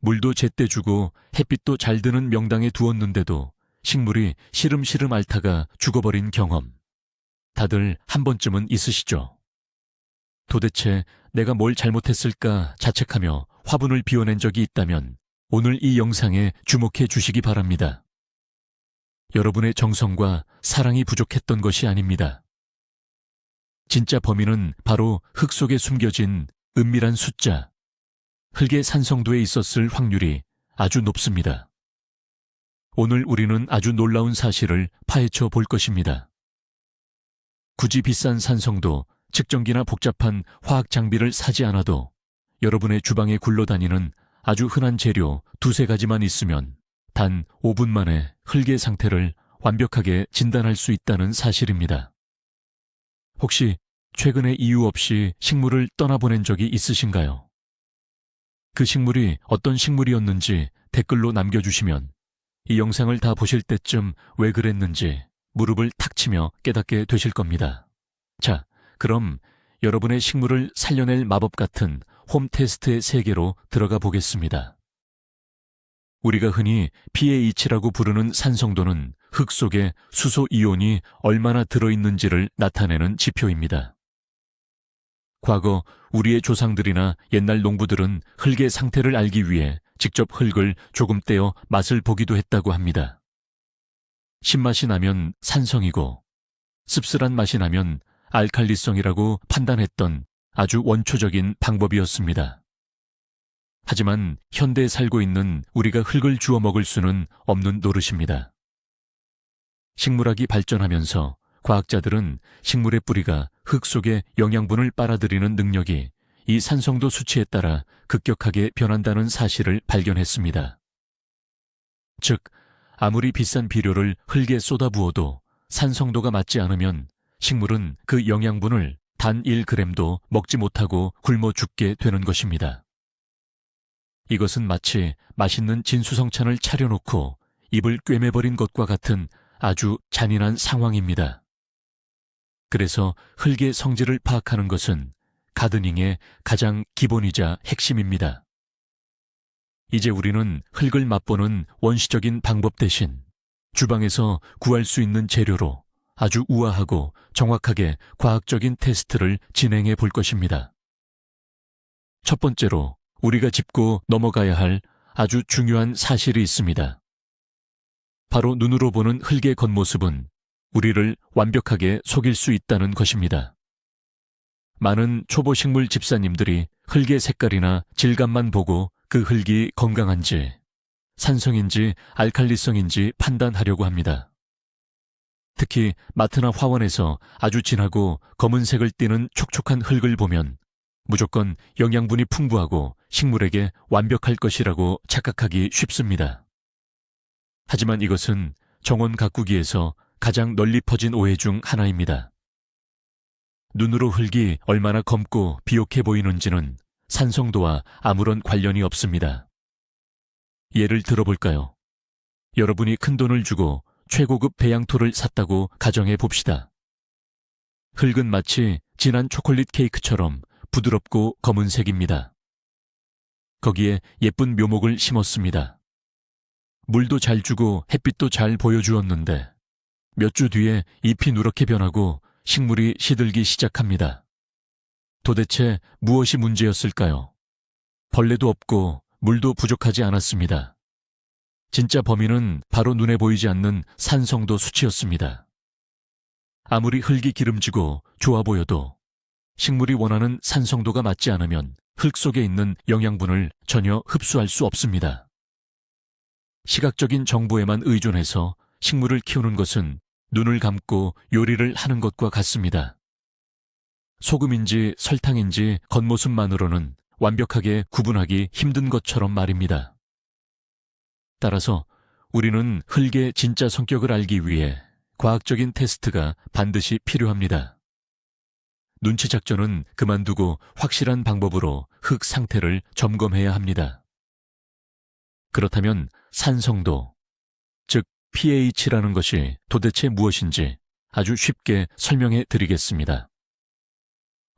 물도 제때 주고 햇빛도 잘 드는 명당에 두었는데도 식물이 시름시름 앓다가 죽어버린 경험. 다들 한 번쯤은 있으시죠? 도대체 내가 뭘 잘못했을까 자책하며 화분을 비워낸 적이 있다면 오늘 이 영상에 주목해 주시기 바랍니다. 여러분의 정성과 사랑이 부족했던 것이 아닙니다. 진짜 범인은 바로 흙 속에 숨겨진 은밀한 숫자, 흙의 산성도에 있었을 확률이 아주 높습니다. 오늘 우리는 아주 놀라운 사실을 파헤쳐 볼 것입니다. 굳이 비싼 산성도, 측정기나 복잡한 화학 장비를 사지 않아도 여러분의 주방에 굴러다니는 아주 흔한 재료 두세 가지만 있으면 단 5분 만에 흙의 상태를 완벽하게 진단할 수 있다는 사실입니다. 혹시 최근에 이유 없이 식물을 떠나보낸 적이 있으신가요? 그 식물이 어떤 식물이었는지 댓글로 남겨주시면 이 영상을 다 보실 때쯤 왜 그랬는지 무릎을 탁 치며 깨닫게 되실 겁니다. 자, 그럼 여러분의 식물을 살려낼 마법 같은 홈 테스트의 세계로 들어가 보겠습니다. 우리가 흔히 pH라고 부르는 산성도는 흙 속에 수소 이온이 얼마나 들어있는지를 나타내는 지표입니다. 과거 우리의 조상들이나 옛날 농부들은 흙의 상태를 알기 위해 직접 흙을 조금 떼어 맛을 보기도 했다고 합니다. 신맛이 나면 산성이고 씁쓸한 맛이 나면 알칼리성이라고 판단했던 아주 원초적인 방법이었습니다. 하지만 현대에 살고 있는 우리가 흙을 주워 먹을 수는 없는 노릇입니다. 식물학이 발전하면서 과학자들은 식물의 뿌리가 흙 속에 영양분을 빨아들이는 능력이 이 산성도 수치에 따라 급격하게 변한다는 사실을 발견했습니다. 즉, 아무리 비싼 비료를 흙에 쏟아부어도 산성도가 맞지 않으면 식물은 그 영양분을 단 1g도 먹지 못하고 굶어 죽게 되는 것입니다. 이것은 마치 맛있는 진수성찬을 차려놓고 입을 꿰매버린 것과 같은 아주 잔인한 상황입니다. 그래서 흙의 성질을 파악하는 것은 가드닝의 가장 기본이자 핵심입니다. 이제 우리는 흙을 맛보는 원시적인 방법 대신 주방에서 구할 수 있는 재료로 아주 우아하고 정확하게 과학적인 테스트를 진행해 볼 것입니다. 첫 번째로 우리가 짚고 넘어가야 할 아주 중요한 사실이 있습니다. 바로 눈으로 보는 흙의 겉모습은 우리를 완벽하게 속일 수 있다는 것입니다. 많은 초보식물 집사님들이 흙의 색깔이나 질감만 보고 그 흙이 건강한지, 산성인지 알칼리성인지 판단하려고 합니다. 특히 마트나 화원에서 아주 진하고 검은색을 띠는 촉촉한 흙을 보면 무조건 영양분이 풍부하고 식물에게 완벽할 것이라고 착각하기 쉽습니다. 하지만 이것은 정원 가꾸기에서 가장 널리 퍼진 오해 중 하나입니다. 눈으로 흙이 얼마나 검고 비옥해 보이는지는 산성도와 아무런 관련이 없습니다. 예를 들어볼까요? 여러분이 큰돈을 주고 최고급 배양토를 샀다고 가정해 봅시다. 흙은 마치 진한 초콜릿 케이크처럼 부드럽고 검은색입니다. 거기에 예쁜 묘목을 심었습니다. 물도 잘 주고 햇빛도 잘 보여주었는데 몇 주 뒤에 잎이 누렇게 변하고 식물이 시들기 시작합니다. 도대체 무엇이 문제였을까요? 벌레도 없고 물도 부족하지 않았습니다. 진짜 범인은 바로 눈에 보이지 않는 산성도 수치였습니다. 아무리 흙이 기름지고 좋아 보여도 식물이 원하는 산성도가 맞지 않으면 흙 속에 있는 영양분을 전혀 흡수할 수 없습니다. 시각적인 정보에만 의존해서 식물을 키우는 것은 눈을 감고 요리를 하는 것과 같습니다. 소금인지 설탕인지 겉모습만으로는 완벽하게 구분하기 힘든 것처럼 말입니다. 따라서 우리는 흙의 진짜 성격을 알기 위해 과학적인 테스트가 반드시 필요합니다. 눈치 작전은 그만두고 확실한 방법으로 흙 상태를 점검해야 합니다. 그렇다면 산성도, 즉 pH라는 것이 도대체 무엇인지 아주 쉽게 설명해 드리겠습니다.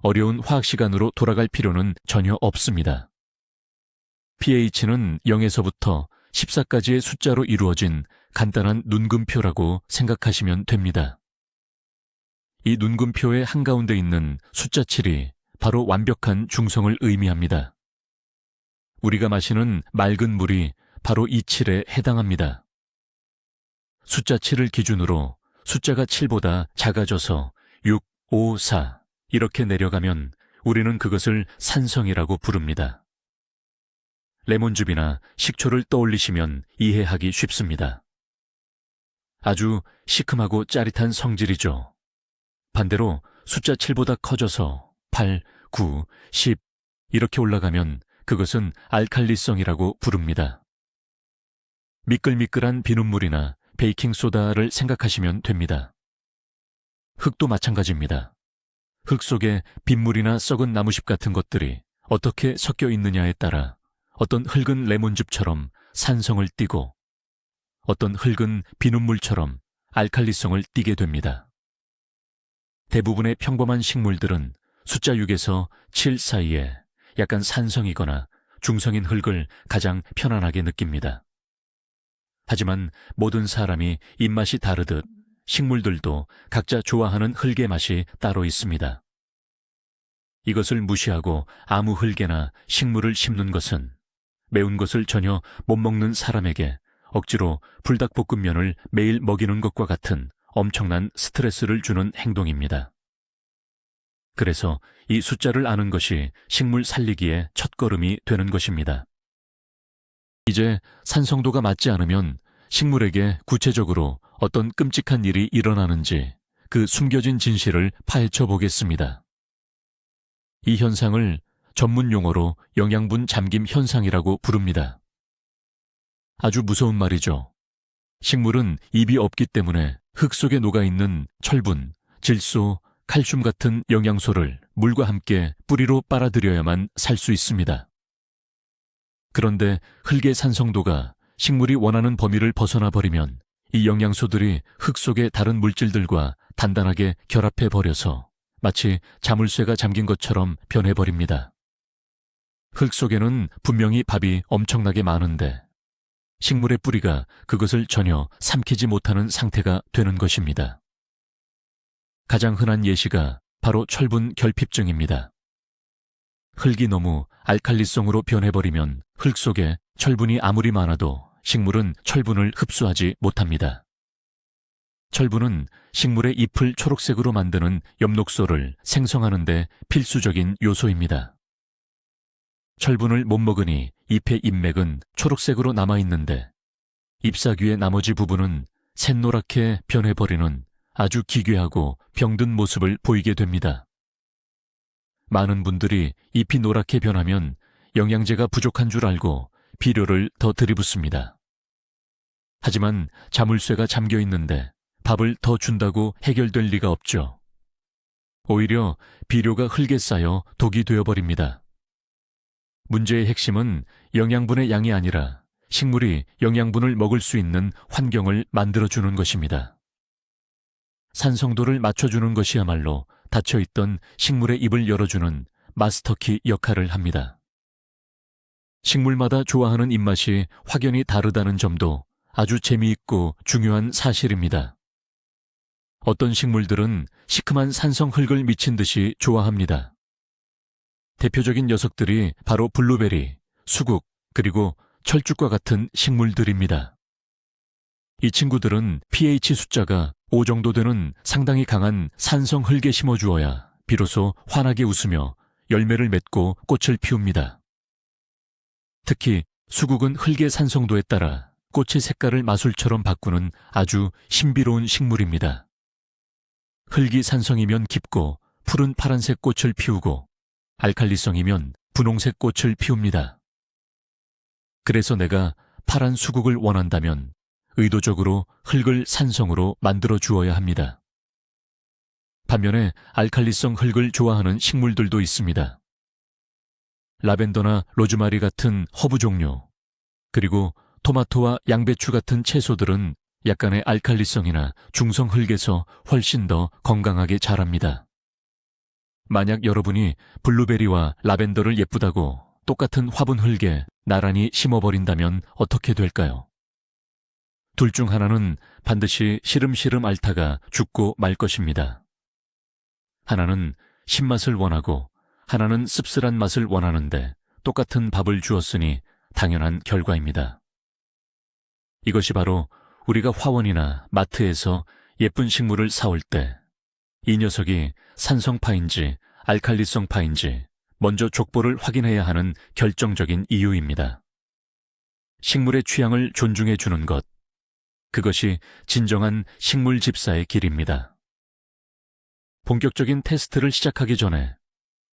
어려운 화학 시간으로 돌아갈 필요는 전혀 없습니다. pH는 0에서부터 14까지의 숫자로 이루어진 간단한 눈금표라고 생각하시면 됩니다. 이 눈금표의 한가운데 있는 숫자 7이 바로 완벽한 중성을 의미합니다. 우리가 마시는 맑은 물이 바로 이 7에 해당합니다. 숫자 7을 기준으로 숫자가 7보다 작아져서 6, 5, 4 이렇게 내려가면 우리는 그것을 산성이라고 부릅니다. 레몬즙이나 식초를 떠올리시면 이해하기 쉽습니다. 아주 시큼하고 짜릿한 성질이죠. 반대로 숫자 7보다 커져서 8, 9, 10 이렇게 올라가면 그것은 알칼리성이라고 부릅니다. 미끌미끌한 비눗물이나 베이킹소다를 생각하시면 됩니다. 흙도 마찬가지입니다. 흙 속에 빗물이나 썩은 나무잎 같은 것들이 어떻게 섞여 있느냐에 따라 어떤 흙은 레몬즙처럼 산성을 띠고 어떤 흙은 비눗물처럼 알칼리성을 띠게 됩니다. 대부분의 평범한 식물들은 숫자 6에서 7 사이에 약간 산성이거나 중성인 흙을 가장 편안하게 느낍니다. 하지만 모든 사람이 입맛이 다르듯 식물들도 각자 좋아하는 흙의 맛이 따로 있습니다. 이것을 무시하고 아무 흙에나 식물을 심는 것은 매운 것을 전혀 못 먹는 사람에게 억지로 불닭볶음면을 매일 먹이는 것과 같은 엄청난 스트레스를 주는 행동입니다. 그래서 이 숫자를 아는 것이 식물 살리기의 첫걸음이 되는 것입니다. 이제 산성도가 맞지 않으면 식물에게 구체적으로 어떤 끔찍한 일이 일어나는지 그 숨겨진 진실을 파헤쳐 보겠습니다. 이 현상을 전문 용어로 영양분 잠김 현상이라고 부릅니다. 아주 무서운 말이죠. 식물은 입이 없기 때문에 흙 속에 녹아있는 철분, 질소, 칼슘 같은 영양소를 물과 함께 뿌리로 빨아들여야만 살 수 있습니다. 그런데 흙의 산성도가 식물이 원하는 범위를 벗어나 버리면 이 영양소들이 흙 속의 다른 물질들과 단단하게 결합해 버려서 마치 자물쇠가 잠긴 것처럼 변해버립니다. 흙 속에는 분명히 밥이 엄청나게 많은데 식물의 뿌리가 그것을 전혀 삼키지 못하는 상태가 되는 것입니다. 가장 흔한 예시가 바로 철분 결핍증입니다. 흙이 너무 알칼리성으로 변해버리면 흙 속에 철분이 아무리 많아도 식물은 철분을 흡수하지 못합니다. 철분은 식물의 잎을 초록색으로 만드는 엽록소를 생성하는 데 필수적인 요소입니다. 철분을 못 먹으니 잎의 잎맥은 초록색으로 남아있는데 잎사귀의 나머지 부분은 샛노랗게 변해버리는 아주 기괴하고 병든 모습을 보이게 됩니다. 많은 분들이 잎이 노랗게 변하면 영양제가 부족한 줄 알고 비료를 더 들이붓습니다. 하지만 자물쇠가 잠겨 있는데 밥을 더 준다고 해결될 리가 없죠. 오히려 비료가 흙에 쌓여 독이 되어버립니다. 문제의 핵심은 영양분의 양이 아니라 식물이 영양분을 먹을 수 있는 환경을 만들어주는 것입니다. 산성도를 맞춰주는 것이야말로 닫혀있던 식물의 입을 열어주는 마스터키 역할을 합니다. 식물마다 좋아하는 입맛이 확연히 다르다는 점도 아주 재미있고 중요한 사실입니다. 어떤 식물들은 시큼한 산성 흙을 미친 듯이 좋아합니다. 대표적인 녀석들이 바로 블루베리, 수국, 그리고 철쭉과 같은 식물들입니다. 이 친구들은 pH 숫자가 5 정도 되는 상당히 강한 산성 흙에 심어주어야 비로소 환하게 웃으며 열매를 맺고 꽃을 피웁니다. 특히 수국은 흙의 산성도에 따라 꽃의 색깔을 마술처럼 바꾸는 아주 신비로운 식물입니다. 흙이 산성이면 깊고 푸른 파란색 꽃을 피우고 알칼리성이면 분홍색 꽃을 피웁니다. 그래서 내가 파란 수국을 원한다면 의도적으로 흙을 산성으로 만들어 주어야 합니다. 반면에 알칼리성 흙을 좋아하는 식물들도 있습니다. 라벤더나 로즈마리 같은 허브 종류, 그리고 토마토와 양배추 같은 채소들은 약간의 알칼리성이나 중성 흙에서 훨씬 더 건강하게 자랍니다. 만약 여러분이 블루베리와 라벤더를 예쁘다고 똑같은 화분 흙에 나란히 심어버린다면 어떻게 될까요? 둘 중 하나는 반드시 시름시름 앓다가 죽고 말 것입니다. 하나는 신맛을 원하고 하나는 씁쓸한 맛을 원하는데 똑같은 밥을 주었으니 당연한 결과입니다. 이것이 바로 우리가 화원이나 마트에서 예쁜 식물을 사올 때 이 녀석이 산성파인지 알칼리성파인지 먼저 족보를 확인해야 하는 결정적인 이유입니다. 식물의 취향을 존중해 주는 것, 그것이 진정한 식물 집사의 길입니다. 본격적인 테스트를 시작하기 전에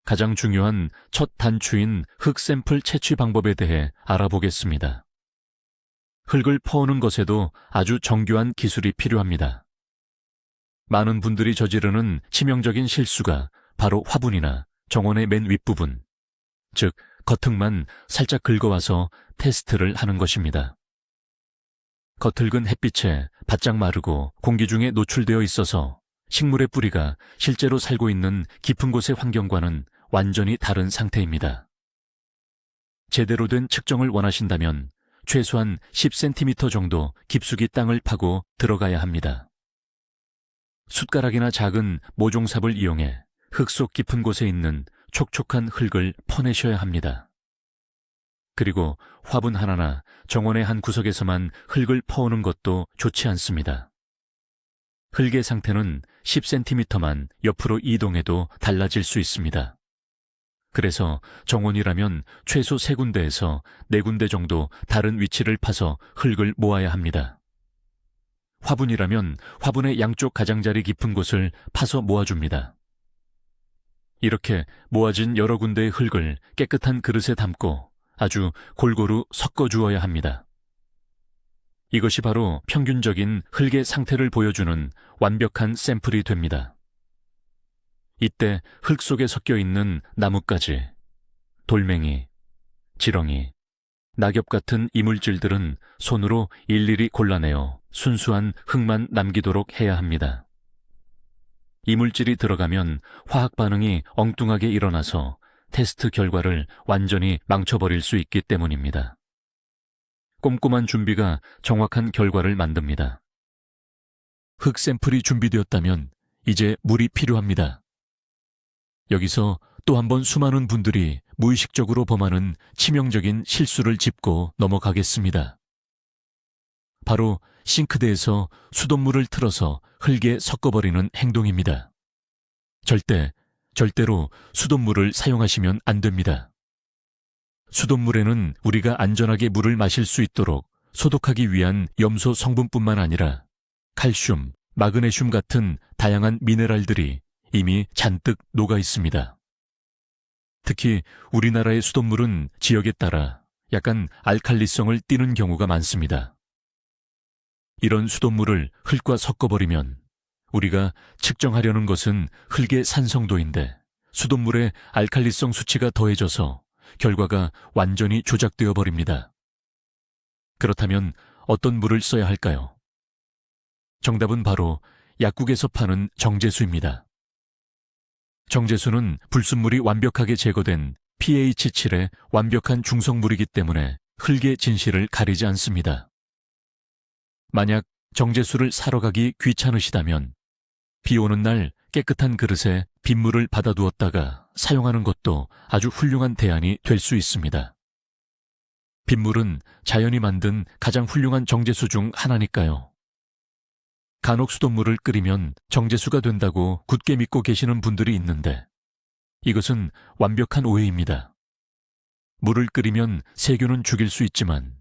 가장 중요한 첫 단추인 흙 샘플 채취 방법에 대해 알아보겠습니다. 흙을 퍼오는 것에도 아주 정교한 기술이 필요합니다. 많은 분들이 저지르는 치명적인 실수가 바로 화분이나 정원의 맨 윗부분, 즉 겉흙만 살짝 긁어와서 테스트를 하는 것입니다. 겉흙은 햇빛에 바짝 마르고 공기 중에 노출되어 있어서 식물의 뿌리가 실제로 살고 있는 깊은 곳의 환경과는 완전히 다른 상태입니다. 제대로 된 측정을 원하신다면 최소한 10cm 정도 깊숙이 땅을 파고 들어가야 합니다. 숟가락이나 작은 모종삽을 이용해 흙 속 깊은 곳에 있는 촉촉한 흙을 퍼내셔야 합니다. 그리고 화분 하나나 정원의 한 구석에서만 흙을 퍼오는 것도 좋지 않습니다. 흙의 상태는 10cm만 옆으로 이동해도 달라질 수 있습니다. 그래서 정원이라면 최소 3군데에서 4군데 정도 다른 위치를 파서 흙을 모아야 합니다. 화분이라면 화분의 양쪽 가장자리 깊은 곳을 파서 모아줍니다. 이렇게 모아진 여러 군데의 흙을 깨끗한 그릇에 담고 아주 골고루 섞어주어야 합니다. 이것이 바로 평균적인 흙의 상태를 보여주는 완벽한 샘플이 됩니다. 이때 흙 속에 섞여 있는 나뭇가지, 돌멩이, 지렁이, 낙엽 같은 이물질들은 손으로 일일이 골라내어 순수한 흙만 남기도록 해야 합니다. 이물질이 들어가면 화학 반응이 엉뚱하게 일어나서 테스트 결과를 완전히 망쳐버릴 수 있기 때문입니다. 꼼꼼한 준비가 정확한 결과를 만듭니다. 흙 샘플이 준비되었다면 이제 물이 필요합니다. 여기서 또 한 번 수많은 분들이 무의식적으로 범하는 치명적인 실수를 짚고 넘어가겠습니다. 바로 싱크대에서 수돗물을 틀어서 흙에 섞어버리는 행동입니다. 절대로 수돗물을 사용하시면 안 됩니다. 수돗물에는 우리가 안전하게 물을 마실 수 있도록 소독하기 위한 염소 성분뿐만 아니라 칼슘, 마그네슘 같은 다양한 미네랄들이 이미 잔뜩 녹아 있습니다. 특히 우리나라의 수돗물은 지역에 따라 약간 알칼리성을 띠는 경우가 많습니다. 이런 수돗물을 흙과 섞어버리면 우리가 측정하려는 것은 흙의 산성도인데 수돗물에 알칼리성 수치가 더해져서 결과가 완전히 조작되어 버립니다. 그렇다면 어떤 물을 써야 할까요? 정답은 바로 약국에서 파는 정제수입니다. 정제수는 불순물이 완벽하게 제거된 pH 7의 완벽한 중성물이기 때문에 흙의 진실을 가리지 않습니다. 만약 정제수를 사러 가기 귀찮으시다면 비 오는 날 깨끗한 그릇에 빗물을 받아두었다가 사용하는 것도 아주 훌륭한 대안이 될 수 있습니다. 빗물은 자연이 만든 가장 훌륭한 정제수 중 하나니까요. 간혹 수돗물을 끓이면 정제수가 된다고 굳게 믿고 계시는 분들이 있는데 이것은 완벽한 오해입니다. 물을 끓이면 세균은 죽일 수 있지만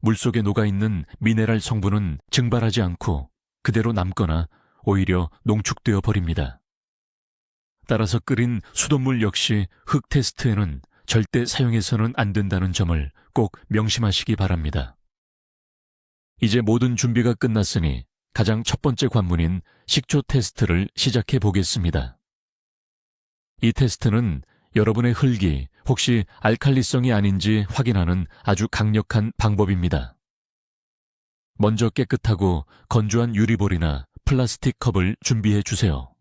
물속에 녹아있는 미네랄 성분은 증발하지 않고 그대로 남거나 오히려 농축되어 버립니다. 따라서 끓인 수돗물 역시 흙 테스트에는 절대 사용해서는 안 된다는 점을 꼭 명심하시기 바랍니다. 이제 모든 준비가 끝났으니 가장 첫 번째 관문인 식초 테스트를 시작해 보겠습니다. 이 테스트는 여러분의 흙이 혹시 알칼리성이 아닌지 확인하는 아주 강력한 방법입니다. 먼저 깨끗하고 건조한 유리볼이나 플라스틱 컵을 준비해 주세요.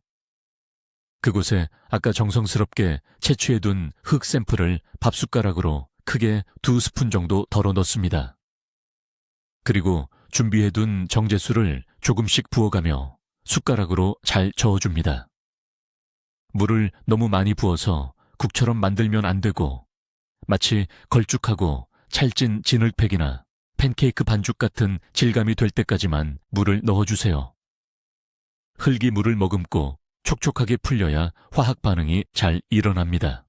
그곳에 아까 정성스럽게 채취해둔 흙 샘플을 밥숟가락으로 크게 2스푼 정도 덜어 넣습니다. 그리고 준비해둔 정제수를 조금씩 부어가며 숟가락으로 잘 저어줍니다. 물을 너무 많이 부어서 국처럼 만들면 안 되고 마치 걸쭉하고 찰진 진흙팩이나 팬케이크 반죽 같은 질감이 될 때까지만 물을 넣어주세요. 흙이 물을 머금고 촉촉하게 풀려야 화학 반응이 잘 일어납니다.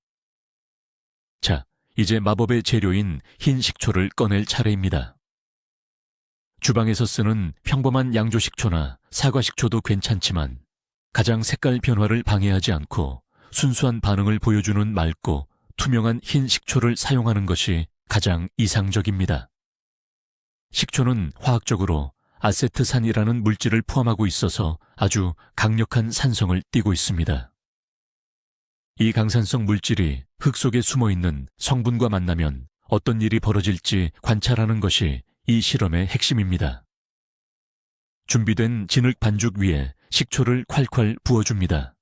자, 이제 마법의 재료인 흰 식초를 꺼낼 차례입니다. 주방에서 쓰는 평범한 양조식초나 사과식초도 괜찮지만 가장 색깔 변화를 방해하지 않고 순수한 반응을 보여주는 맑고 투명한 흰 식초를 사용하는 것이 가장 이상적입니다. 식초는 화학적으로 아세트산이라는 물질을 포함하고 있어서 아주 강력한 산성을 띠고 있습니다. 이 강산성 물질이 흙 속에 숨어있는 성분과 만나면 어떤 일이 벌어질지 관찰하는 것이 이 실험의 핵심입니다. 준비된 진흙 반죽 위에 식초를 콸콸 부어줍니다.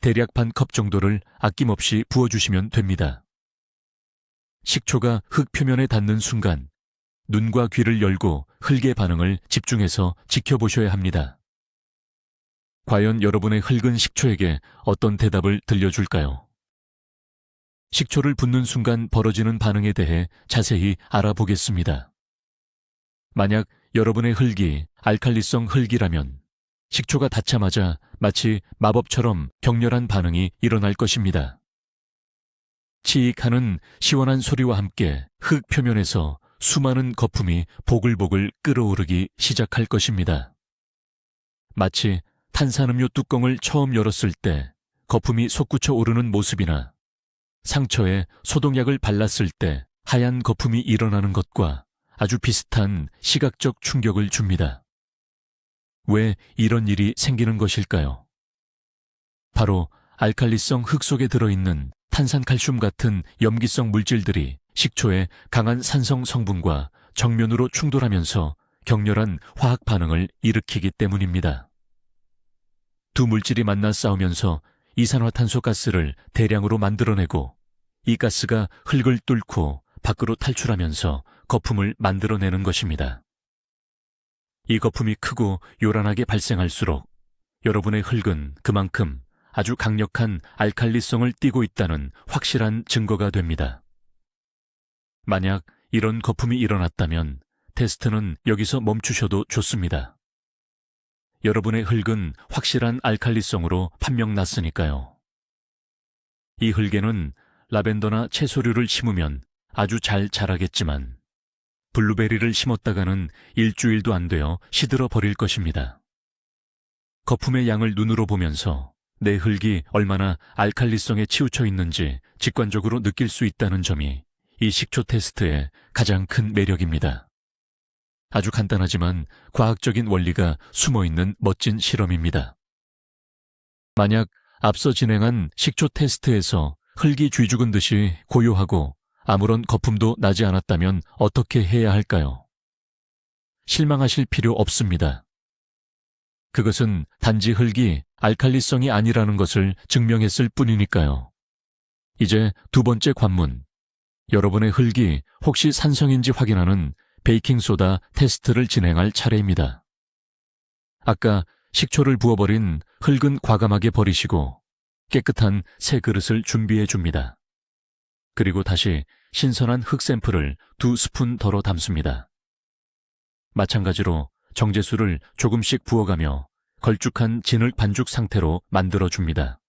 대략 반 컵 정도를 아낌없이 부어주시면 됩니다. 식초가 흙 표면에 닿는 순간 눈과 귀를 열고 흙의 반응을 집중해서 지켜보셔야 합니다. 과연 여러분의 흙은 식초에게 어떤 대답을 들려줄까요? 식초를 붓는 순간 벌어지는 반응에 대해 자세히 알아보겠습니다. 만약 여러분의 흙이 알칼리성 흙이라면 식초가 닿자마자 마치 마법처럼 격렬한 반응이 일어날 것입니다. 치익하는 시원한 소리와 함께 흙 표면에서 수많은 거품이 보글보글 끓어오르기 시작할 것입니다. 마치 탄산음료 뚜껑을 처음 열었을 때 거품이 솟구쳐 오르는 모습이나 상처에 소독약을 발랐을 때 하얀 거품이 일어나는 것과 아주 비슷한 시각적 충격을 줍니다. 왜 이런 일이 생기는 것일까요? 바로 알칼리성 흙 속에 들어있는 탄산칼슘 같은 염기성 물질들이 식초의 강한 산성 성분과 정면으로 충돌하면서 격렬한 화학 반응을 일으키기 때문입니다. 두 물질이 만나 싸우면서 이산화탄소 가스를 대량으로 만들어내고 이 가스가 흙을 뚫고 밖으로 탈출하면서 거품을 만들어내는 것입니다. 이 거품이 크고 요란하게 발생할수록 여러분의 흙은 그만큼 아주 강력한 알칼리성을 띠고 있다는 확실한 증거가 됩니다. 만약 이런 거품이 일어났다면 테스트는 여기서 멈추셔도 좋습니다. 여러분의 흙은 확실한 알칼리성으로 판명났으니까요. 이 흙에는 라벤더나 채소류를 심으면 아주 잘 자라겠지만 블루베리를 심었다가는 일주일도 안 되어 시들어 버릴 것입니다. 거품의 양을 눈으로 보면서 내 흙이 얼마나 알칼리성에 치우쳐 있는지 직관적으로 느낄 수 있다는 점이 이 식초 테스트의 가장 큰 매력입니다. 아주 간단하지만 과학적인 원리가 숨어있는 멋진 실험입니다. 만약 앞서 진행한 식초 테스트에서 흙이 쥐죽은 듯이 고요하고 아무런 거품도 나지 않았다면 어떻게 해야 할까요? 실망하실 필요 없습니다. 그것은 단지 흙이 알칼리성이 아니라는 것을 증명했을 뿐이니까요. 이제 두 번째 관문, 여러분의 흙이 혹시 산성인지 확인하는 베이킹소다 테스트를 진행할 차례입니다. 아까 식초를 부어버린 흙은 과감하게 버리시고 깨끗한 새 그릇을 준비해 줍니다. 그리고 다시 신선한 흙 샘플을 2스푼 덜어 담습니다. 마찬가지로 정제수를 조금씩 부어가며 걸쭉한 진흙 반죽 상태로 만들어줍니다.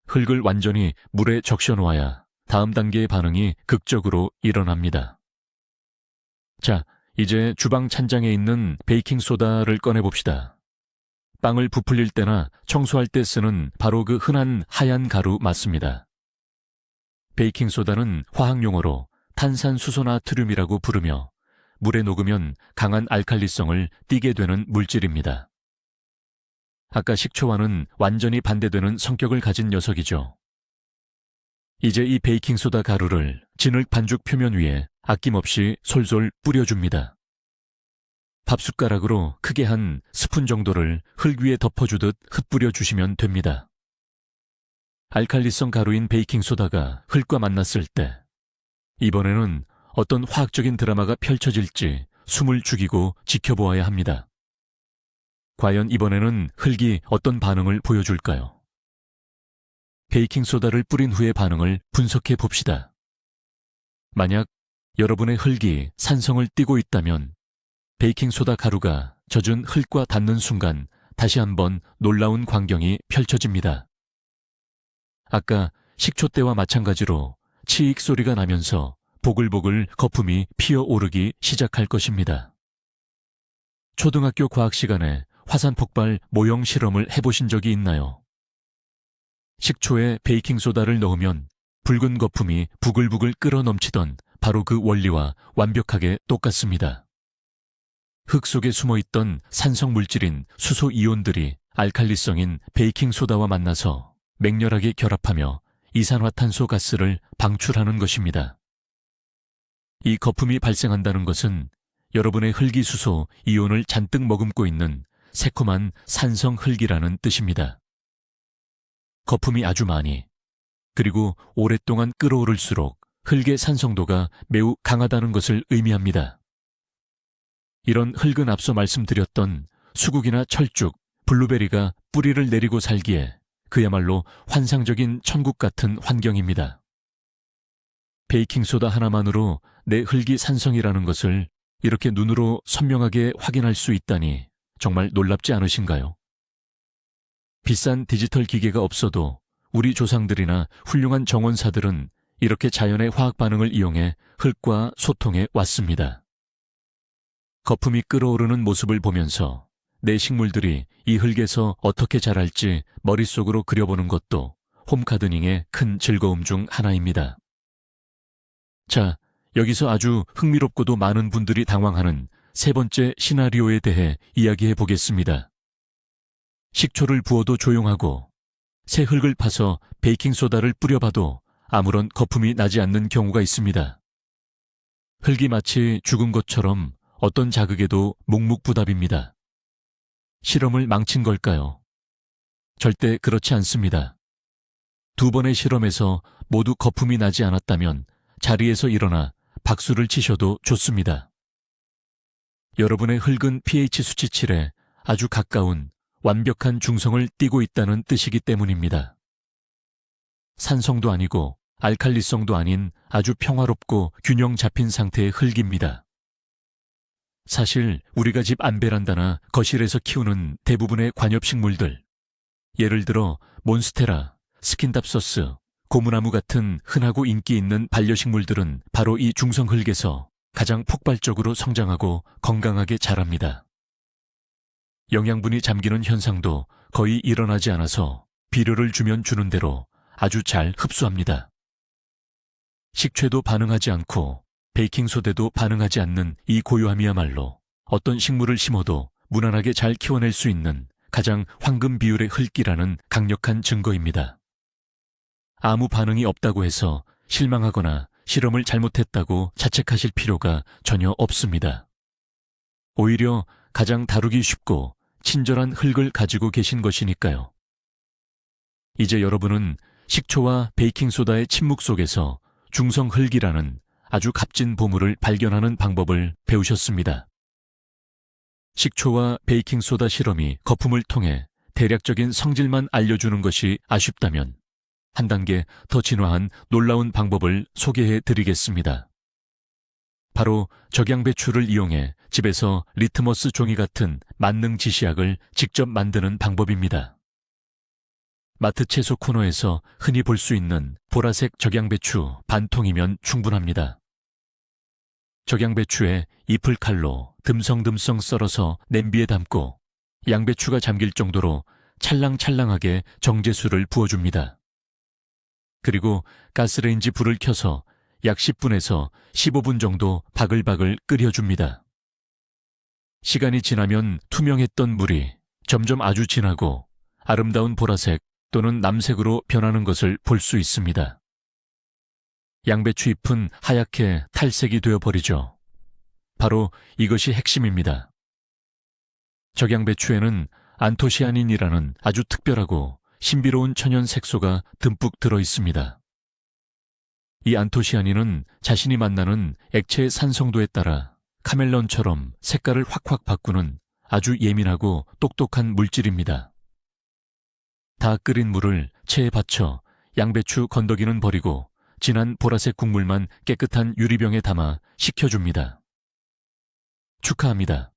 흙을 완전히 물에 적셔놓아야 다음 단계의 반응이 극적으로 일어납니다. 자, 이제 주방 찬장에 있는 베이킹소다를 꺼내봅시다. 빵을 부풀릴 때나 청소할 때 쓰는 바로 그 흔한 하얀 가루 맞습니다. 베이킹소다는 화학용어로 탄산수소나트륨이라고 부르며 물에 녹으면 강한 알칼리성을 띠게 되는 물질입니다. 아까 식초와는 완전히 반대되는 성격을 가진 녀석이죠. 이제 이 베이킹소다 가루를 진흙 반죽 표면 위에 아낌없이 솔솔 뿌려줍니다. 밥숟가락으로 크게 한 스푼 정도를 흙 위에 덮어주듯 흩뿌려 주시면 됩니다. 알칼리성 가루인 베이킹소다가 흙과 만났을 때 이번에는 어떤 화학적인 드라마가 펼쳐질지 숨을 죽이고 지켜보아야 합니다. 과연 이번에는 흙이 어떤 반응을 보여줄까요? 베이킹소다를 뿌린 후의 반응을 분석해 봅시다. 만약 여러분의 흙이 산성을 띠고 있다면 베이킹소다 가루가 젖은 흙과 닿는 순간 다시 한번 놀라운 광경이 펼쳐집니다. 아까 식초 때와 마찬가지로 치익 소리가 나면서 보글보글 거품이 피어오르기 시작할 것입니다. 초등학교 과학 시간에 화산폭발 모형 실험을 해보신 적이 있나요? 식초에 베이킹소다를 넣으면 붉은 거품이 부글부글 끓어 넘치던 바로 그 원리와 완벽하게 똑같습니다. 흙 속에 숨어있던 산성 물질인 수소 이온들이 알칼리성인 베이킹소다와 만나서 맹렬하게 결합하며 이산화탄소 가스를 방출하는 것입니다. 이 거품이 발생한다는 것은 여러분의 흙이수소 이온을 잔뜩 머금고 있는 새콤한 산성 흙이라는 뜻입니다. 거품이 아주 많이, 그리고 오랫동안 끓어오를수록 흙의 산성도가 매우 강하다는 것을 의미합니다. 이런 흙은 앞서 말씀드렸던 수국이나 철쭉, 블루베리가 뿌리를 내리고 살기에 그야말로 환상적인 천국 같은 환경입니다. 베이킹소다 하나만으로 내 흙이 산성이라는 것을 이렇게 눈으로 선명하게 확인할 수 있다니 정말 놀랍지 않으신가요? 비싼 디지털 기계가 없어도 우리 조상들이나 훌륭한 정원사들은 이렇게 자연의 화학 반응을 이용해 흙과 소통해 왔습니다. 거품이 끓어오르는 모습을 보면서 내 식물들이 이 흙에서 어떻게 자랄지 머릿속으로 그려보는 것도 홈가드닝의 큰 즐거움 중 하나입니다. 자, 여기서 아주 흥미롭고도 많은 분들이 당황하는 세 번째 시나리오에 대해 이야기해 보겠습니다. 식초를 부어도 조용하고 새 흙을 파서 베이킹소다를 뿌려봐도 아무런 거품이 나지 않는 경우가 있습니다. 흙이 마치 죽은 것처럼 어떤 자극에도 묵묵부답입니다. 실험을 망친 걸까요? 절대 그렇지 않습니다. 두 번의 실험에서 모두 거품이 나지 않았다면 자리에서 일어나 박수를 치셔도 좋습니다. 여러분의 흙은 pH 수치 7에 아주 가까운 완벽한 중성을 띠고 있다는 뜻이기 때문입니다. 산성도 아니고 알칼리성도 아닌 아주 평화롭고 균형 잡힌 상태의 흙입니다. 사실 우리가 집 안베란다나 거실에서 키우는 대부분의 관엽식물들, 예를 들어 몬스테라, 스킨답서스, 고무나무 같은 흔하고 인기 있는 반려식물들은 바로 이 중성 흙에서 가장 폭발적으로 성장하고 건강하게 자랍니다. 영양분이 잠기는 현상도 거의 일어나지 않아서 비료를 주면 주는 대로 아주 잘 흡수합니다. 식초도 반응하지 않고 베이킹소다도 반응하지 않는 이 고요함이야말로 어떤 식물을 심어도 무난하게 잘 키워낼 수 있는 가장 황금 비율의 흙이라는 강력한 증거입니다. 아무 반응이 없다고 해서 실망하거나 실험을 잘못했다고 자책하실 필요가 전혀 없습니다. 오히려 가장 다루기 쉽고 친절한 흙을 가지고 계신 것이니까요. 이제 여러분은 식초와 베이킹소다의 침묵 속에서 중성 흙이라는 아주 값진 보물을 발견하는 방법을 배우셨습니다. 식초와 베이킹소다 실험이 거품을 통해 대략적인 성질만 알려주는 것이 아쉽다면 한 단계 더 진화한 놀라운 방법을 소개해 드리겠습니다. 바로 적양배추를 이용해 집에서 리트머스 종이 같은 만능 지시약을 직접 만드는 방법입니다. 마트 채소 코너에서 흔히 볼 수 있는 보라색 적양배추 반통이면 충분합니다. 적양배추에 잎을 칼로 듬성듬성 썰어서 냄비에 담고 양배추가 잠길 정도로 찰랑찰랑하게 정제수를 부어줍니다. 그리고 가스레인지 불을 켜서 약 10분에서 15분 정도 바글바글 끓여줍니다. 시간이 지나면 투명했던 물이 점점 아주 진하고 아름다운 보라색 또는 남색으로 변하는 것을 볼 수 있습니다. 양배추 잎은 하얗게 탈색이 되어버리죠. 바로 이것이 핵심입니다. 적양배추에는 안토시아닌이라는 아주 특별하고 신비로운 천연 색소가 듬뿍 들어 있습니다. 이 안토시아닌은 자신이 만나는 액체의 산성도에 따라 카멜론처럼 색깔을 확확 바꾸는 아주 예민하고 똑똑한 물질입니다. 다 끓인 물을 체에 받쳐 양배추 건더기는 버리고 진한 보라색 국물만 깨끗한 유리병에 담아 식혀줍니다. 축하합니다.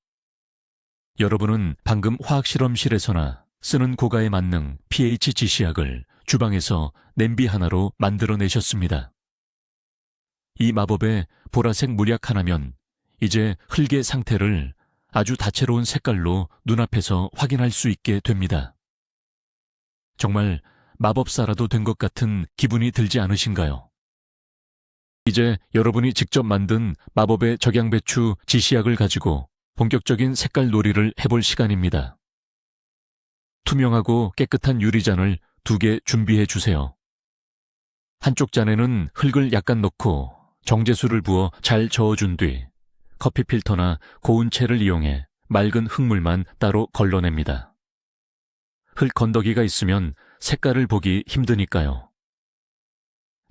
여러분은 방금 화학실험실에서나 쓰는 고가의 만능 pH 지시약을 주방에서 냄비 하나로 만들어내셨습니다. 이 마법의 보라색 물약 하나면 이제 흙의 상태를 아주 다채로운 색깔로 눈앞에서 확인할 수 있게 됩니다. 정말 마법사라도 된 것 같은 기분이 들지 않으신가요? 이제 여러분이 직접 만든 마법의 적양배추 지시약을 가지고 본격적인 색깔 놀이를 해볼 시간입니다. 투명하고 깨끗한 유리잔을 2개 준비해 주세요. 한쪽 잔에는 흙을 약간 넣고 정제수를 부어 잘 저어준 뒤 커피 필터나 고운체를 이용해 맑은 흙물만 따로 걸러냅니다. 흙 건더기가 있으면 색깔을 보기 힘드니까요.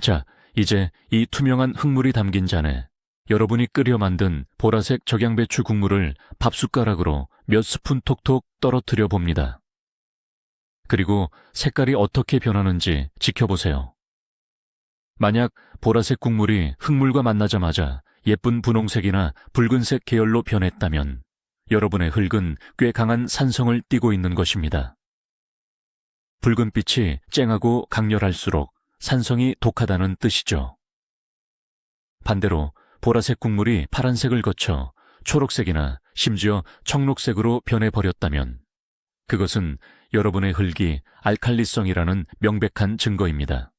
자, 이제 이 투명한 흙물이 담긴 잔에 여러분이 끓여 만든 보라색 적양배추 국물을 밥숟가락으로 몇 스푼 톡톡 떨어뜨려 봅니다. 그리고 색깔이 어떻게 변하는지 지켜보세요. 만약 보라색 국물이 흙물과 만나자마자 예쁜 분홍색이나 붉은색 계열로 변했다면 여러분의 흙은 꽤 강한 산성을 띠고 있는 것입니다. 붉은빛이 쨍하고 강렬할수록 산성이 독하다는 뜻이죠. 반대로 보라색 국물이 파란색을 거쳐 초록색이나 심지어 청록색으로 변해버렸다면 그것은 여러분의 흙이 알칼리성이라는 명백한 증거입니다.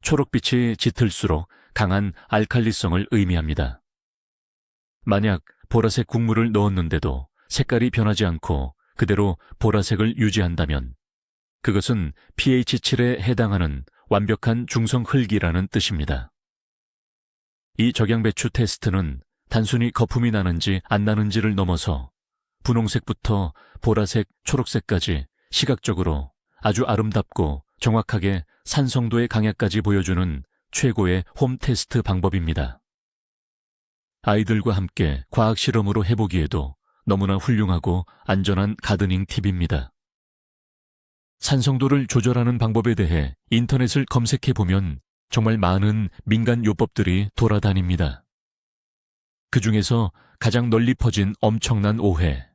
초록빛이 짙을수록 강한 알칼리성을 의미합니다. 만약 보라색 국물을 넣었는데도 색깔이 변하지 않고 그대로 보라색을 유지한다면 그것은 pH 7에 해당하는 완벽한 중성 흙이라는 뜻입니다. 이 적양배추 테스트는 단순히 거품이 나는지 안 나는지를 넘어서 분홍색부터 보라색, 초록색까지 시각적으로 아주 아름답고 정확하게 산성도의 강약까지 보여주는 최고의 홈 테스트 방법입니다. 아이들과 함께 과학 실험으로 해보기에도 너무나 훌륭하고 안전한 가드닝 팁입니다. 산성도를 조절하는 방법에 대해 인터넷을 검색해보면 정말 많은 민간 요법들이 돌아다닙니다. 그 중에서 가장 널리 퍼진 엄청난 오해,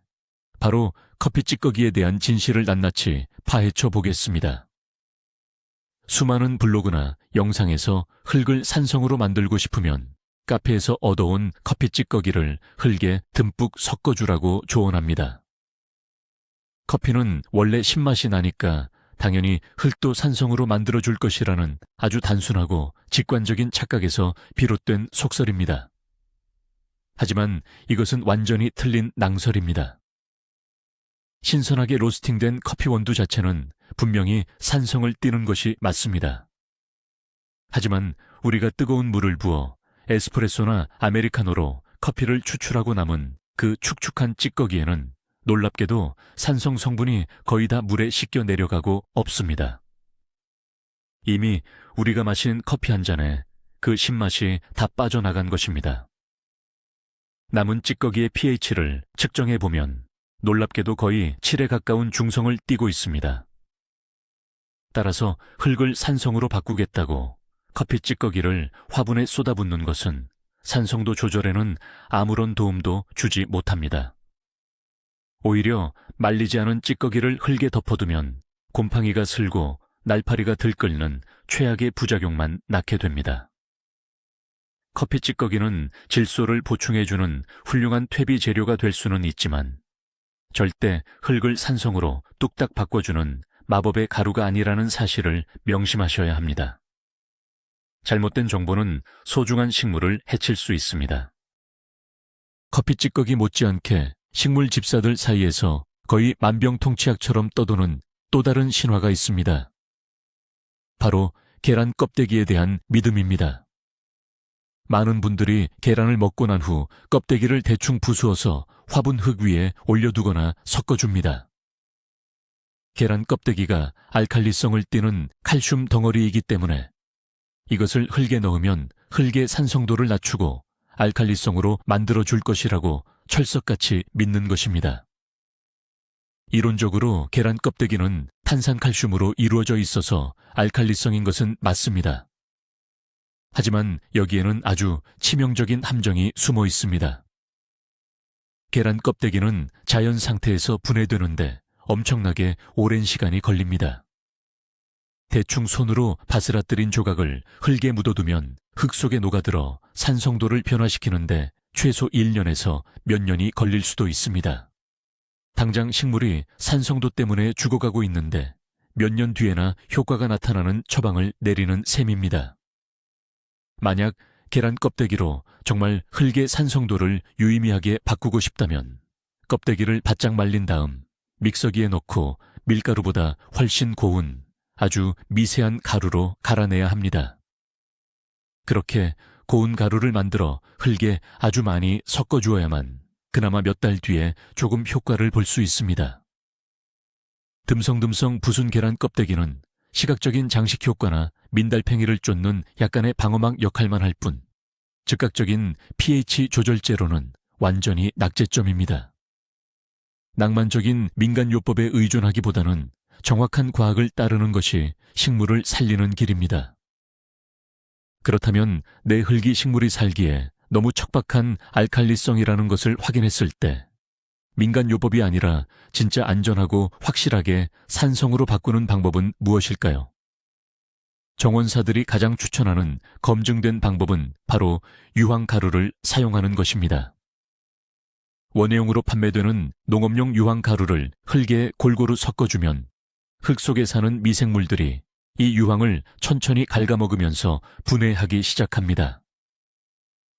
바로 커피 찌꺼기에 대한 진실을 낱낱이 파헤쳐 보겠습니다. 수많은 블로그나 영상에서 흙을 산성으로 만들고 싶으면 카페에서 얻어온 커피 찌꺼기를 흙에 듬뿍 섞어주라고 조언합니다. 커피는 원래 신맛이 나니까 당연히 흙도 산성으로 만들어줄 것이라는 아주 단순하고 직관적인 착각에서 비롯된 속설입니다. 하지만 이것은 완전히 틀린 낭설입니다. 신선하게 로스팅된 커피 원두 자체는 분명히 산성을 띠는 것이 맞습니다. 하지만 우리가 뜨거운 물을 부어 에스프레소나 아메리카노로 커피를 추출하고 남은 그 축축한 찌꺼기에는 놀랍게도 산성 성분이 거의 다 물에 씻겨 내려가고 없습니다. 이미 우리가 마신 커피 한 잔에 그 신맛이 다 빠져나간 것입니다. 남은 찌꺼기의 pH를 측정해보면 놀랍게도 거의 7에 가까운 중성을 띠고 있습니다. 따라서 흙을 산성으로 바꾸겠다고 커피 찌꺼기를 화분에 쏟아붓는 것은 산성도 조절에는 아무런 도움도 주지 못합니다. 오히려 말리지 않은 찌꺼기를 흙에 덮어두면 곰팡이가 슬고 날파리가 들끓는 최악의 부작용만 낳게 됩니다. 커피 찌꺼기는 질소를 보충해주는 훌륭한 퇴비 재료가 될 수는 있지만 절대 흙을 산성으로 뚝딱 바꿔주는 마법의 가루가 아니라는 사실을 명심하셔야 합니다. 잘못된 정보는 소중한 식물을 해칠 수 있습니다. 커피 찌꺼기 못지않게 식물 집사들 사이에서 거의 만병통치약처럼 떠도는 또 다른 신화가 있습니다. 바로 계란 껍데기에 대한 믿음입니다. 많은 분들이 계란을 먹고 난 후 껍데기를 대충 부수어서 화분 흙 위에 올려두거나 섞어줍니다. 계란 껍데기가 알칼리성을 띠는 칼슘 덩어리이기 때문에 이것을 흙에 넣으면 흙의 산성도를 낮추고 알칼리성으로 만들어줄 것이라고 철석같이 믿는 것입니다. 이론적으로 계란 껍데기는 탄산칼슘으로 이루어져 있어서 알칼리성인 것은 맞습니다. 하지만 여기에는 아주 치명적인 함정이 숨어 있습니다. 계란 껍데기는 자연 상태에서 분해되는데 엄청나게 오랜 시간이 걸립니다. 대충 손으로 바스라뜨린 조각을 흙에 묻어두면 흙 속에 녹아들어 산성도를 변화시키는데 최소 1년에서 몇 년이 걸릴 수도 있습니다. 당장 식물이 산성도 때문에 죽어가고 있는데 몇 년 뒤에나 효과가 나타나는 처방을 내리는 셈입니다. 만약 계란 껍데기로 정말 흙의 산성도를 유의미하게 바꾸고 싶다면 껍데기를 바짝 말린 다음 믹서기에 넣고 밀가루보다 훨씬 고운 아주 미세한 가루로 갈아내야 합니다. 그렇게 고운 가루를 만들어 흙에 아주 많이 섞어주어야만 그나마 몇 달 뒤에 조금 효과를 볼 수 있습니다. 듬성듬성 부순 계란 껍데기는 시각적인 장식 효과나 민달팽이를 쫓는 약간의 방어막 역할만 할 뿐, 즉각적인 pH 조절제로는 완전히 낙제점입니다. 낭만적인 민간요법에 의존하기보다는 정확한 과학을 따르는 것이 식물을 살리는 길입니다. 그렇다면 내 흙이 식물이 살기에 너무 척박한 알칼리성이라는 것을 확인했을 때 민간요법이 아니라 진짜 안전하고 확실하게 산성으로 바꾸는 방법은 무엇일까요? 정원사들이 가장 추천하는 검증된 방법은 바로 유황가루를 사용하는 것입니다. 원예용으로 판매되는 농업용 유황가루를 흙에 골고루 섞어주면 흙 속에 사는 미생물들이 이 유황을 천천히 갉아먹으면서 분해하기 시작합니다.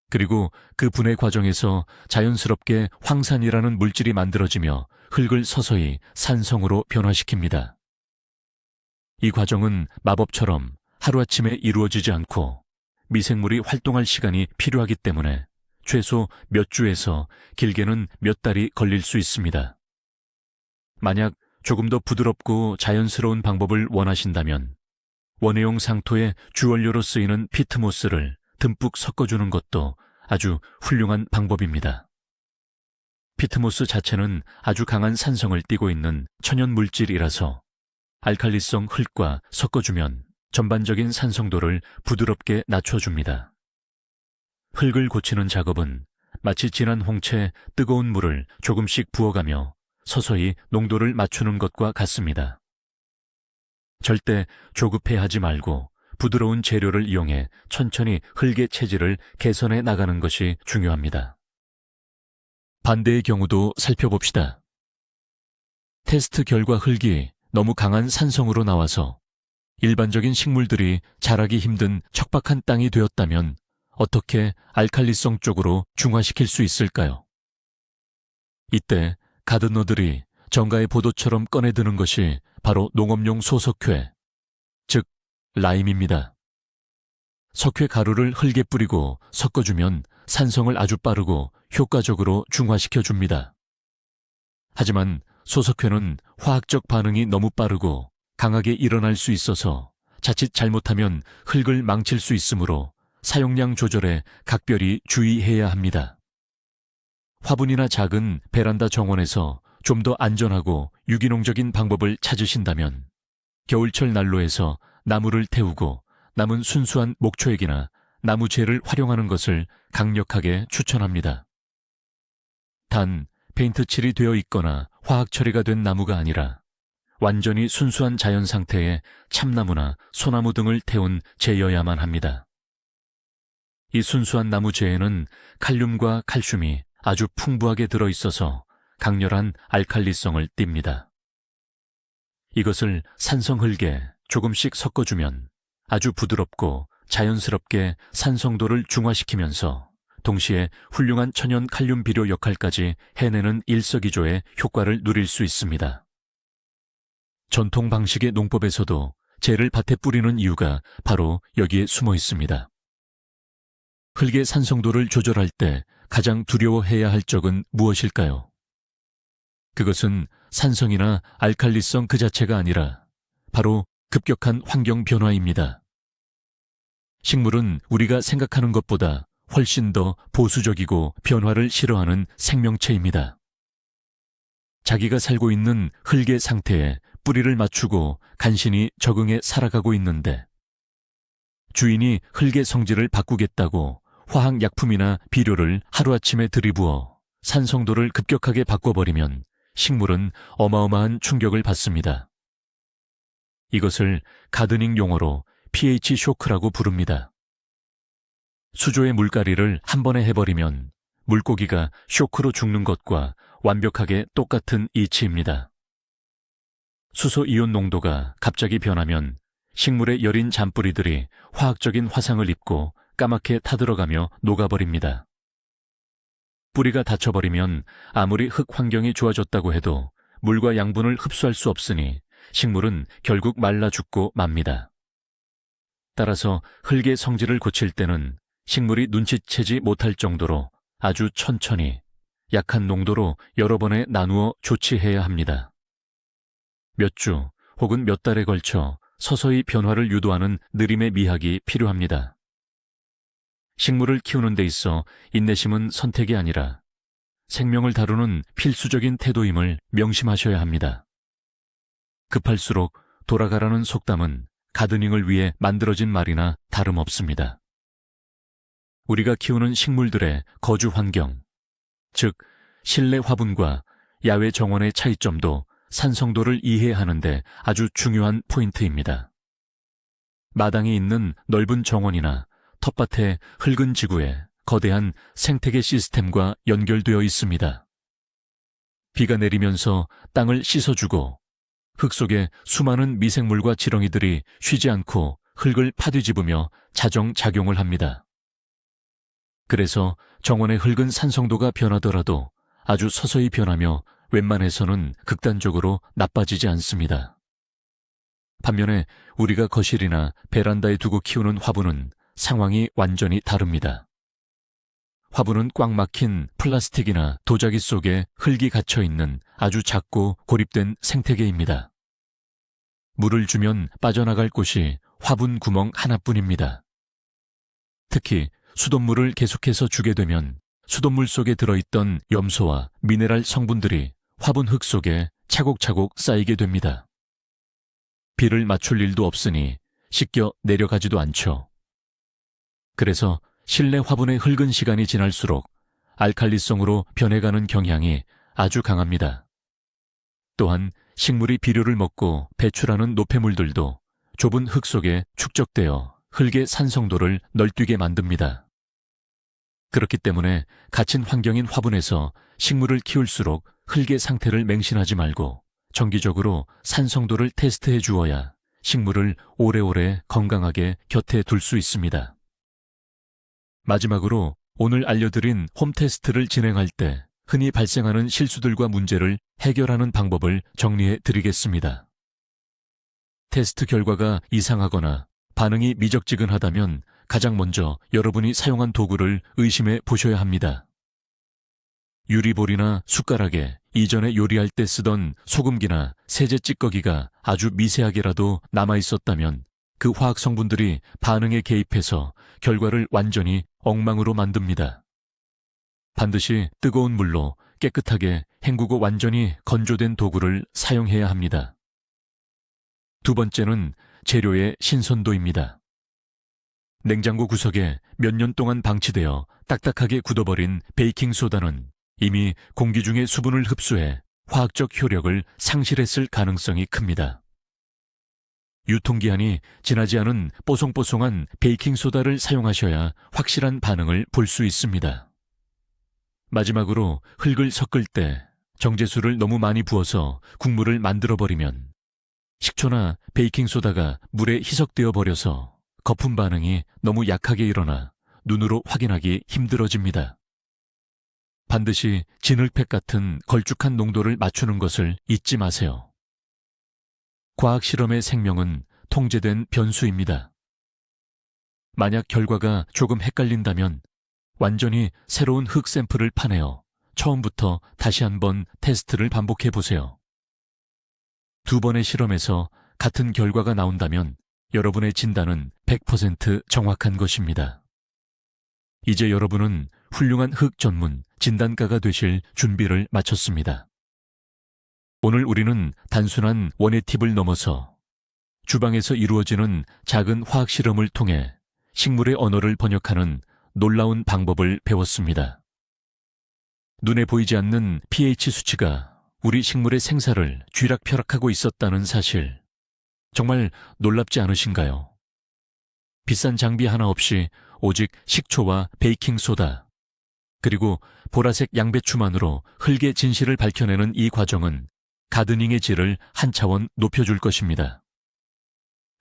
그리고 그 분해 과정에서 자연스럽게 황산이라는 물질이 만들어지며 흙을 서서히 산성으로 변화시킵니다. 이 과정은 마법처럼 하루아침에 이루어지지 않고 미생물이 활동할 시간이 필요하기 때문에 최소 몇 주에서 길게는 몇 달이 걸릴 수 있습니다. 만약 조금 더 부드럽고 자연스러운 방법을 원하신다면 원예용 상토의 주원료로 쓰이는 피트모스를 듬뿍 섞어주는 것도 아주 훌륭한 방법입니다. 피트모스 자체는 아주 강한 산성을 띠고 있는 천연 물질이라서 알칼리성 흙과 섞어주면 전반적인 산성도를 부드럽게 낮춰줍니다. 흙을 고치는 작업은 마치 진한 홍채에 뜨거운 물을 조금씩 부어가며 서서히 농도를 맞추는 것과 같습니다. 절대 조급해하지 말고 부드러운 재료를 이용해 천천히 흙의 체질을 개선해 나가는 것이 중요합니다. 반대의 경우도 살펴봅시다. 테스트 결과 흙이 너무 강한 산성으로 나와서 일반적인 식물들이 자라기 힘든 척박한 땅이 되었다면 어떻게 알칼리성 쪽으로 중화시킬 수 있을까요? 이때 가드너들이 정가의 보도처럼 꺼내드는 것이 바로 농업용 소석회, 즉 라임입니다. 석회 가루를 흙에 뿌리고 섞어주면 산성을 아주 빠르고 효과적으로 중화시켜줍니다. 하지만 소석회는 화학적 반응이 너무 빠르고 강하게 일어날 수 있어서 자칫 잘못하면 흙을 망칠 수 있으므로 사용량 조절에 각별히 주의해야 합니다. 화분이나 작은 베란다 정원에서 좀 더 안전하고 유기농적인 방법을 찾으신다면 겨울철 난로에서 나무를 태우고 남은 순수한 목초액이나 나무재를 활용하는 것을 강력하게 추천합니다. 단, 페인트 칠이 되어 있거나 화학 처리가 된 나무가 아니라 완전히 순수한 자연 상태의 참나무나 소나무 등을 태운 재여야만 합니다. 이 순수한 나무재에는 칼륨과 칼슘이 아주 풍부하게 들어있어서 강렬한 알칼리성을 띱니다. 이것을 산성 흙에 조금씩 섞어주면 아주 부드럽고 자연스럽게 산성도를 중화시키면서 동시에 훌륭한 천연 칼륨 비료 역할까지 해내는 일석이조의 효과를 누릴 수 있습니다. 전통 방식의 농법에서도 재를 밭에 뿌리는 이유가 바로 여기에 숨어 있습니다. 흙의 산성도를 조절할 때 가장 두려워해야 할 적은 무엇일까요? 그것은 산성이나 알칼리성 그 자체가 아니라 바로 급격한 환경 변화입니다. 식물은 우리가 생각하는 것보다 훨씬 더 보수적이고 변화를 싫어하는 생명체입니다. 자기가 살고 있는 흙의 상태에 뿌리를 맞추고 간신히 적응해 살아가고 있는데 주인이 흙의 성질을 바꾸겠다고 화학약품이나 비료를 하루아침에 들이부어 산성도를 급격하게 바꿔버리면 식물은 어마어마한 충격을 받습니다. 이것을 가드닝 용어로 pH 쇼크라고 부릅니다. 수조의 물갈이를 한 번에 해버리면 물고기가 쇼크로 죽는 것과 완벽하게 똑같은 이치입니다. 수소 이온 농도가 갑자기 변하면 식물의 여린 잔뿌리들이 화학적인 화상을 입고 까맣게 타들어가며 녹아버립니다. 뿌리가 닫혀버리면 아무리 흙 환경이 좋아졌다고 해도 물과 양분을 흡수할 수 없으니 식물은 결국 말라 죽고 맙니다. 따라서 흙의 성질을 고칠 때는 식물이 눈치채지 못할 정도로 아주 천천히 약한 농도로 여러 번에 나누어 조치해야 합니다. 몇 주 혹은 몇 달에 걸쳐 서서히 변화를 유도하는 느림의 미학이 필요합니다. 식물을 키우는 데 있어 인내심은 선택이 아니라 생명을 다루는 필수적인 태도임을 명심하셔야 합니다. 급할수록 돌아가라는 속담은 가드닝을 위해 만들어진 말이나 다름없습니다. 우리가 키우는 식물들의 거주 환경, 즉 실내 화분과 야외 정원의 차이점도 산성도를 이해하는데 아주 중요한 포인트입니다. 마당에 있는 넓은 정원이나 텃밭의 흙은 지구에 거대한 생태계 시스템과 연결되어 있습니다. 비가 내리면서 땅을 씻어주고 흙 속에 수많은 미생물과 지렁이들이 쉬지 않고 흙을 파뒤집으며 자정작용을 합니다. 그래서 정원의 흙은 산성도가 변하더라도 아주 서서히 변하며 웬만해서는 극단적으로 나빠지지 않습니다. 반면에 우리가 거실이나 베란다에 두고 키우는 화분은 상황이 완전히 다릅니다. 화분은 꽉 막힌 플라스틱이나 도자기 속에 흙이 갇혀있는 아주 작고 고립된 생태계입니다. 물을 주면 빠져나갈 곳이 화분 구멍 하나뿐입니다. 특히 수돗물을 계속해서 주게 되면 수돗물 속에 들어있던 염소와 미네랄 성분들이 화분 흙 속에 차곡차곡 쌓이게 됩니다. 비를 맞출 일도 없으니 씻겨 내려가지도 않죠. 그래서 실내 화분의 흙은 시간이 지날수록 알칼리성으로 변해가는 경향이 아주 강합니다. 또한 식물이 비료를 먹고 배출하는 노폐물들도 좁은 흙 속에 축적되어 흙의 산성도를 널뛰게 만듭니다. 그렇기 때문에 갇힌 환경인 화분에서 식물을 키울수록 흙의 상태를 맹신하지 말고 정기적으로 산성도를 테스트해 주어야 식물을 오래오래 건강하게 곁에 둘 수 있습니다. 마지막으로 오늘 알려드린 홈 테스트를 진행할 때 흔히 발생하는 실수들과 문제를 해결하는 방법을 정리해 드리겠습니다. 테스트 결과가 이상하거나 반응이 미적지근하다면 가장 먼저 여러분이 사용한 도구를 의심해 보셔야 합니다. 유리볼이나 숟가락에 이전에 요리할 때 쓰던 소금기나 세제 찌꺼기가 아주 미세하게라도 남아있었다면 그 화학 성분들이 반응에 개입해서 결과를 완전히 엉망으로 만듭니다. 반드시 뜨거운 물로 깨끗하게 헹구고 완전히 건조된 도구를 사용해야 합니다. 두 번째는 재료의 신선도입니다. 냉장고 구석에 몇 년 동안 방치되어 딱딱하게 굳어버린 베이킹소다는 이미 공기 중의 수분을 흡수해 화학적 효력을 상실했을 가능성이 큽니다. 유통기한이 지나지 않은 뽀송뽀송한 베이킹소다를 사용하셔야 확실한 반응을 볼 수 있습니다. 마지막으로 흙을 섞을 때 정제수를 너무 많이 부어서 국물을 만들어버리면 식초나 베이킹소다가 물에 희석되어 버려서 거품 반응이 너무 약하게 일어나 눈으로 확인하기 힘들어집니다. 반드시 진흙팩 같은 걸쭉한 농도를 맞추는 것을 잊지 마세요. 과학 실험의 생명은 통제된 변수입니다. 만약 결과가 조금 헷갈린다면 완전히 새로운 흙 샘플을 파내어 처음부터 다시 한번 테스트를 반복해 보세요. 2번의 실험에서 같은 결과가 나온다면 여러분의 진단은 100% 정확한 것입니다. 이제 여러분은 훌륭한 흙 전문 진단가가 되실 준비를 마쳤습니다. 오늘 우리는 단순한 원의 팁을 넘어서 주방에서 이루어지는 작은 화학 실험을 통해 식물의 언어를 번역하는 놀라운 방법을 배웠습니다. 눈에 보이지 않는 pH 수치가 우리 식물의 생사를 쥐락펴락하고 있었다는 사실, 정말 놀랍지 않으신가요? 비싼 장비 하나 없이 오직 식초와 베이킹소다, 그리고 보라색 양배추만으로 흙의 진실을 밝혀내는 이 과정은 가드닝의 질을 한 차원 높여줄 것입니다.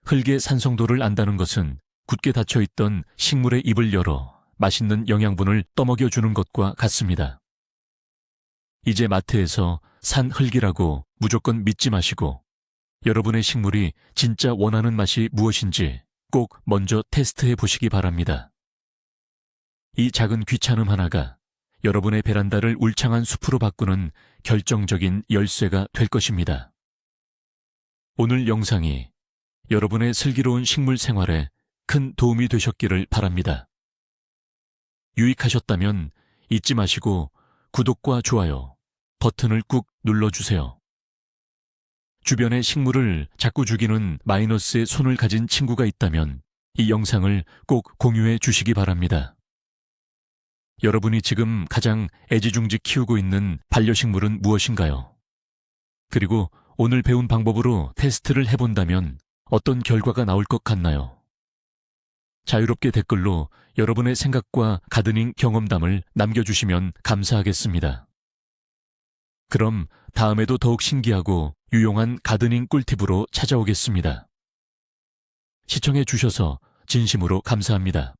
흙의 산성도를 안다는 것은 굳게 닫혀있던 식물의 입을 열어 맛있는 영양분을 떠먹여주는 것과 같습니다. 이제 마트에서 산 흙이라고 무조건 믿지 마시고 여러분의 식물이 진짜 원하는 맛이 무엇인지 꼭 먼저 테스트해 보시기 바랍니다. 이 작은 귀찮음 하나가 여러분의 베란다를 울창한 숲으로 바꾸는 결정적인 열쇠가 될 것입니다. 오늘 영상이 여러분의 슬기로운 식물 생활에 큰 도움이 되셨기를 바랍니다. 유익하셨다면 잊지 마시고 구독과 좋아요 버튼을 꾹 눌러주세요. 주변에 식물을 자꾸 죽이는 마이너스의 손을 가진 친구가 있다면 이 영상을 꼭 공유해 주시기 바랍니다. 여러분이 지금 가장 애지중지 키우고 있는 반려식물은 무엇인가요? 그리고 오늘 배운 방법으로 테스트를 해본다면 어떤 결과가 나올 것 같나요? 자유롭게 댓글로 여러분의 생각과 가드닝 경험담을 남겨주시면 감사하겠습니다. 그럼 다음에도 더욱 신기하고 유용한 가드닝 꿀팁으로 찾아오겠습니다. 시청해 주셔서 진심으로 감사합니다.